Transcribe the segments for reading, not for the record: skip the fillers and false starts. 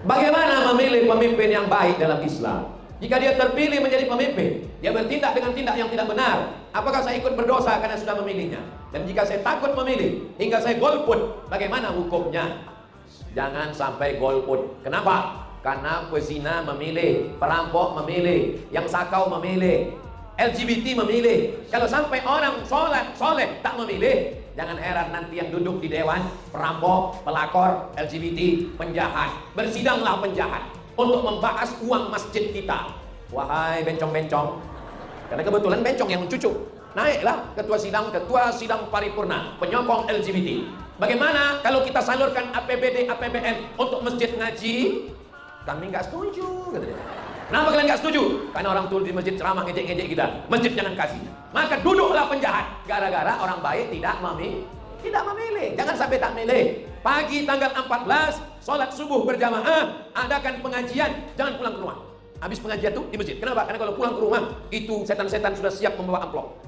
Bagaimana memilih pemimpin yang baik dalam Islam? Jika dia terpilih menjadi pemimpin, dia bertindak dengan tindak yang tidak benar, apakah saya ikut berdosa karena sudah memilihnya? Dan jika saya takut memilih hingga saya golput, bagaimana hukumnya? Jangan sampai golput. Kenapa? Karena pezina memilih, perampok memilih, yang sakau memilih, LGBT memilih. Kalau sampai orang soleh tak memilih, jangan heran nanti yang duduk di dewan perampok, pelakor, LGBT, penjahat. Bersidanglah penjahat untuk membahas uang masjid kita. Wahai bencong-bencong, karena kebetulan bencong yang cucu, naiklah ketua sidang paripurna penyokong LGBT. Bagaimana kalau kita salurkan APBD APBN untuk masjid ngaji? Kami nggak setuju, katanya. Kenapa kalian nggak setuju? Karena orang tua di masjid ceramah ngejek-ngejek kita. Masjid jangan kasih. Maka duduklah penjahat. Gara-gara orang baik tidak memilih. Jangan sampai tak milih. Pagi tanggal 14, sholat subuh berjamaah, adakan pengajian. Jangan pulang ke rumah. Habis pengajian tuh di masjid. Kenapa? Karena kalau pulang ke rumah, itu setan-setan sudah siap membawa amplop.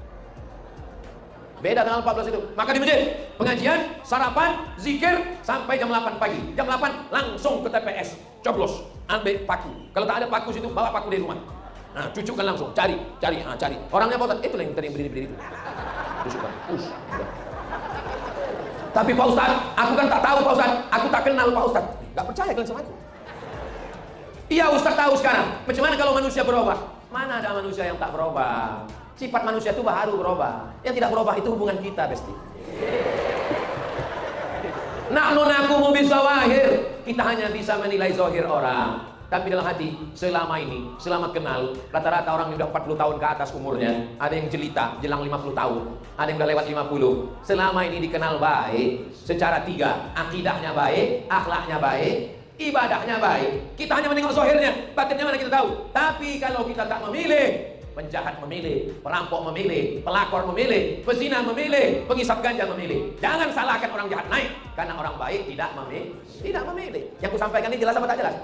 Beda tanggal 14 itu. Maka di masjid, pengajian, sarapan, zikir sampai jam 8 pagi. Jam 8 langsung ke TPS, coblos, ambil paku. Kalau tak ada paku situ, bawa paku dari rumah. Nah, cucukkan langsung, cari. Orangnya Pak Ustaz, itu yang tadi yang berdiri itu. Cucukkan. Tapi Pak Ustaz, aku kan tak tahu Pak Ustaz, aku tak kenal Pak Ustaz. Gak percaya kalian sama aku. Iya Ustaz tahu sekarang. Bagaimana kalau manusia berubah? Mana ada manusia yang tak berubah? Sifat manusia itu baru berubah. Yang tidak berubah itu hubungan kita, Besti. Nahnu nakumu bizawahir. Kita hanya bisa menilai zahir orang. Tapi dalam hati, selama kenal, rata-rata orang yang sudah 40 tahun ke atas umurnya, ada yang jelita, jelang 50 tahun, ada yang sudah lewat 50. Selama ini dikenal baik, secara 3, akidahnya baik, akhlaknya baik, ibadahnya baik. Kita hanya menengok zahirnya, batinnya mana kita tahu. Tapi kalau kita tak memilih, penjahat memilih, perampok memilih, pelakor memilih, pezina memilih, penghisap ganja memilih. Jangan salahkan orang jahat naik, karena orang baik tidak memilih. Yang kusampaikan ini jelas apa tak jelas?